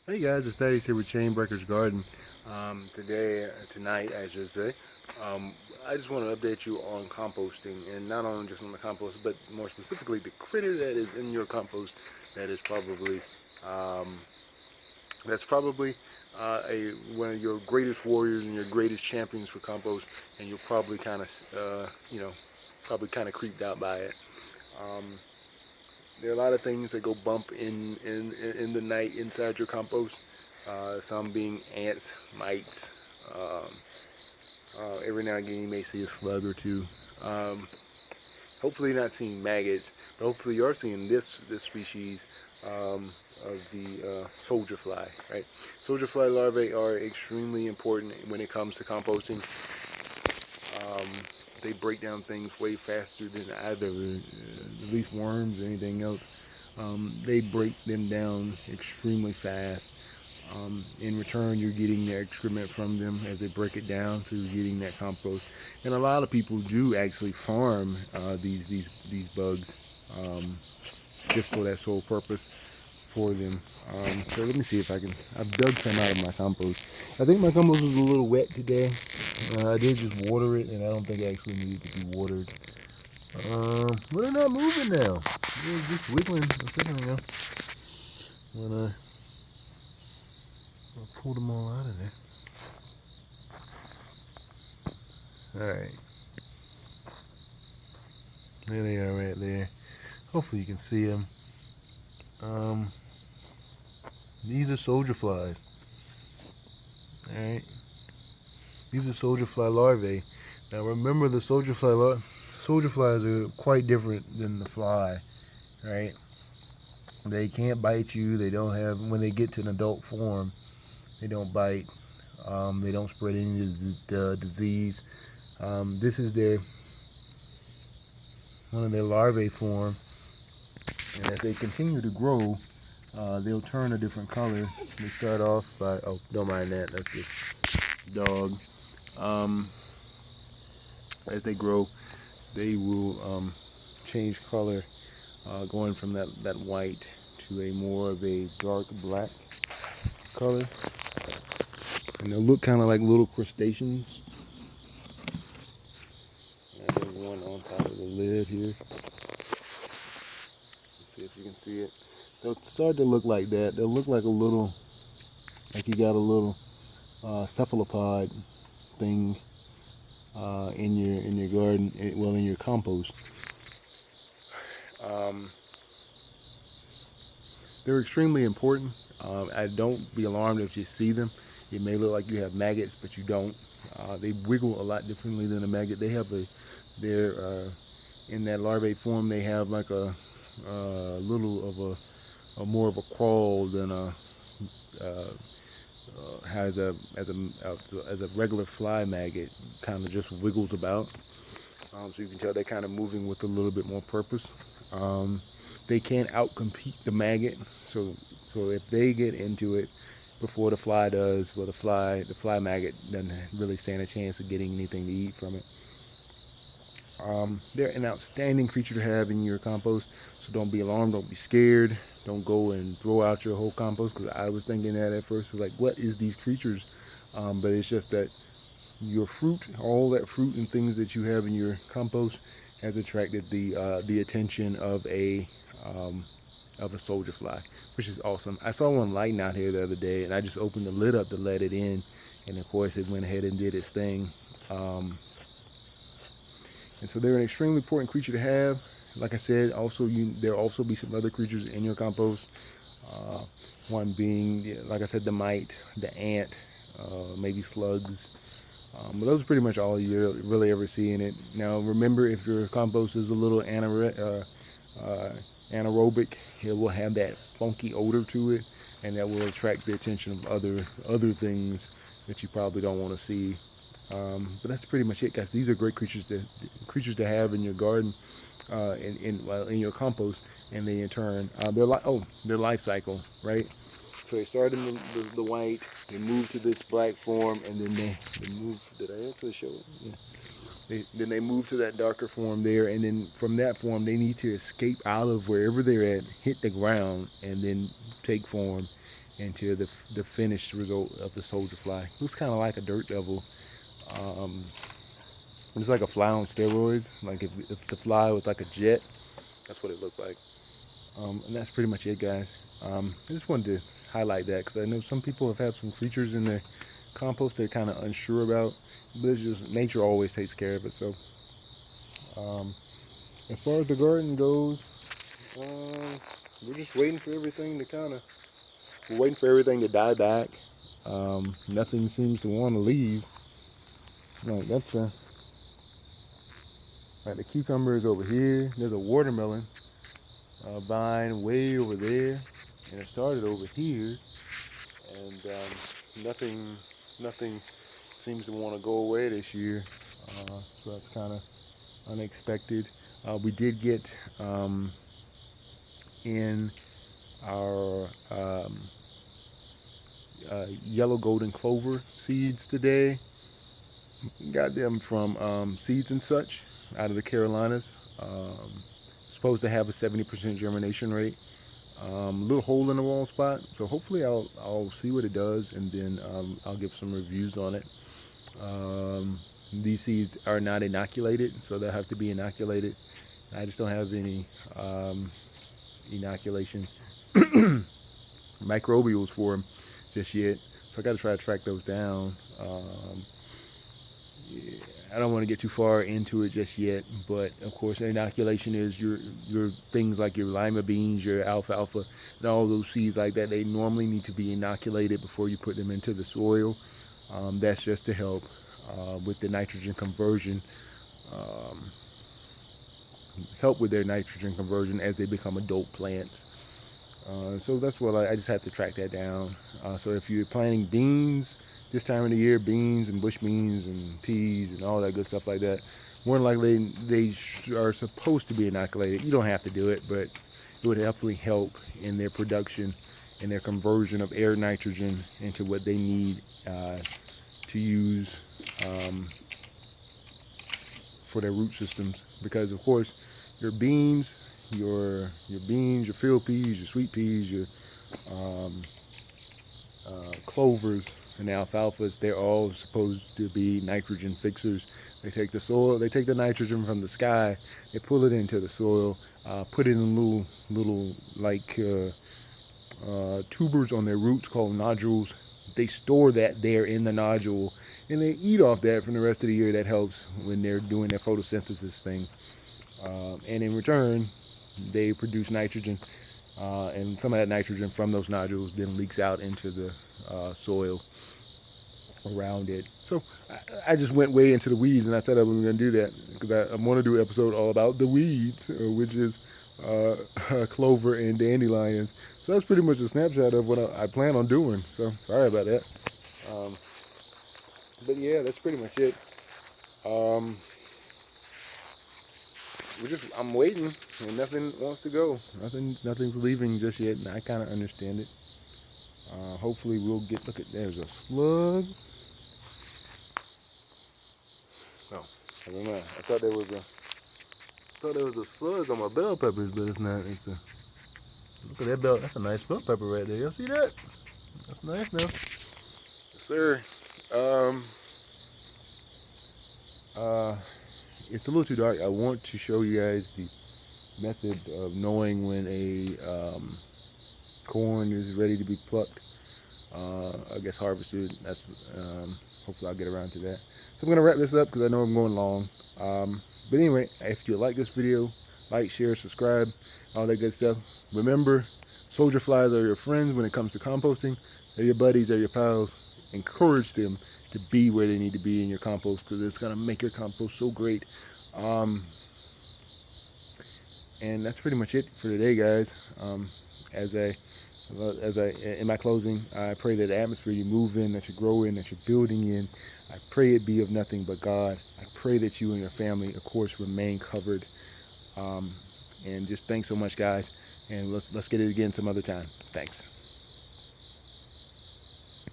Hey guys, it's Thaddeus here with Chainbreakers Garden. Tonight, I should say, um, I just want to update you on composting, and not only just on the compost, but more specifically the critter that is in your compost that is probably um, that's probably a one of your greatest warriors and your greatest champions for compost, and you'll probably kind of probably kind of creeped out by it. Um, there are a lot of things that go bump in the night inside your compost. Some being ants, mites. Um, every now and again you may see a slug or two. Um, Hopefully you're not seeing maggots, but hopefully you are seeing this species of the soldier fly. Right, soldier fly larvae are extremely important when it comes to composting. Um, they break down things way faster than either leaf worms or anything else. They break them down extremely fast. In return, you're getting the excrement from them as they break it down, so you're getting that compost. And a lot of people do actually farm these bugs um, just for that sole purpose for them. So let me see if I can. I've dug some out of my compost. I think my compost was a little wet today. I did just water it, and I don't think it actually needed to be watered. But they're not moving now. They're just wiggling a second ago when I pulled them all out of there. All right, there they are right there. Hopefully you can see them. Um, these are soldier flies. All right, these are soldier fly larvae. Now remember, the soldier flies are quite different than the fly, right? They can't bite you. They don't have when they get to an adult form. They don't bite. They don't spread any disease. This is their one of their larvae form, and as they continue to grow, they'll turn a different color. They start off by don't mind that. That's the dog. Um, as they grow, they will change color, going from that white to a more of a dark black color, and they'll look kind of like little crustaceans. There's one on top of the lid here. Let's see if you can see it. They'll start to look like that. They'll look like a little, like you got a little cephalopod thing in your garden, well, in your compost. Um, they're extremely important. I don't be alarmed if you see them. It may look like you have maggots, but you don't. They wiggle a lot differently than a maggot. They're in that larvae form. They have like little of a more of a crawl than uh, has as a regular fly maggot. Kind of just wiggles about. So you can tell they're kind of moving with a little bit more purpose. Um, they can outcompete the maggot. So if they get into it before the fly does, well, the fly maggot doesn't really stand a chance of getting anything to eat from it. They're an outstanding creature to have in your compost. So don't be alarmed. Don't be scared. Don't go and throw out your whole compost, because I was thinking that at first. It's like, what is these creatures? But it's just that your fruit, all that fruit and things that you have in your compost, has attracted the attention um, of a soldier fly, which is awesome. I saw one lighting out here the other day, and I just opened the lid up to let it in, and of course it went ahead and did its thing. And so they're an extremely important creature to have. Like I said, also there'll also be some other creatures in your compost. Uh, One being, like I said, the mite, the ant, maybe slugs. But those are pretty much all you really ever see in it. Now, remember, if your compost is a little anaerobic, it will have that funky odor to it, and that will attract the attention of other things that you probably don't want to see. But that's pretty much it, guys. These are great creatures to have in your garden, in your compost, and they in turn their life cycle, right? So they start in the white, they move to this black form, and then they move. Did I actually show it? Yeah. Then they move to that darker form there, and then from that form they need to escape out of wherever they're at, hit the ground, and then take form, into the finished result of the soldier fly. Looks kind of like a dirt devil. Um, it's like a fly on steroids. Like if the fly was like a jet, that's what it looks like. And that's pretty much it, guys. I just wanted to highlight that because I know some people have had some creatures in their compost they're kind of unsure about, but it's just nature always takes care of it. So um, as far as the garden goes, we're just waiting for everything to we're waiting for everything to die back. Nothing seems to want to leave. Like like the cucumber is over here. There's a watermelon vine way over there, and it started over here, and nothing seems to want to go away this year. So that's kind of unexpected. We did get in our yellow golden clover seeds today. Got them from Seeds and Such out of the Carolinas. Supposed to have a 70% germination rate. Little hole in the wall spot, so hopefully I'll see what it does, and then I'll give some reviews on it. These seeds are not inoculated, so they'll have to be inoculated. I just don't have any inoculation microbials for them just yet, so I got to try to track those down. Yeah, I don't want to get too far into it just yet, but of course, inoculation is your things like your lima beans, your alfalfa, and all those seeds like that. They normally need to be inoculated before you put them into the soil. That's just to help with the nitrogen conversion, help with their nitrogen conversion as they become adult plants. So that's what I just have to track that down. So if you're planting beans this time of the year, beans and bush beans and peas and all that good stuff like that, more than likely they are supposed to be inoculated. You don't have to do it, but it would definitely help in their production and their conversion of air nitrogen into what they need to use for their root systems. Because of course, your beans, your field peas, your sweet peas, your clovers and alfalfas, they're all supposed to be nitrogen fixers. They take the soil, they take the nitrogen from the sky, they pull it into the soil, put it in little like tubers on their roots called nodules. They store that there in the nodule, and they eat off that from the rest of the year. That helps when they're doing their photosynthesis thing. And in return, they produce nitrogen, and some of that nitrogen from those nodules then leaks out into the soil around it. So I just went way into the weeds, and I said I was going to do that because I want to do an episode all about the weeds, which is clover and dandelions. So that's pretty much a snapshot of what I plan on doing. So sorry about that. But yeah, that's pretty much it. I'm waiting, and nothing wants to go. Nothing's leaving just yet, and I kind of understand it. Hopefully we'll get. Look at, there's a slug. Oh, I don't know. I thought there was a slug on my bell peppers, but it's not. It's a. Look at that bell. That's a nice bell pepper right there. Y'all see that? That's nice now. Yes, sir. It's a little too dark. I want to show you guys the method of knowing when a corn is ready to be plucked. I guess harvested. That's hopefully I'll get around to that. So I'm gonna wrap this up because I know I'm going long. But anyway, if you like this video, like, share, subscribe, all that good stuff. Remember, soldier flies are your friends when it comes to composting. They're your buddies, they're your pals. Encourage them to be where they need to be in your compost because it's gonna make your compost so great. And that's pretty much it for today, guys. As I in my closing, I pray that the atmosphere you move in, that you grow in, that you're building in, I pray it be of nothing but God. I pray that you and your family, of course, remain covered. And just thanks so much, guys. And let's get it again some other time. Thanks.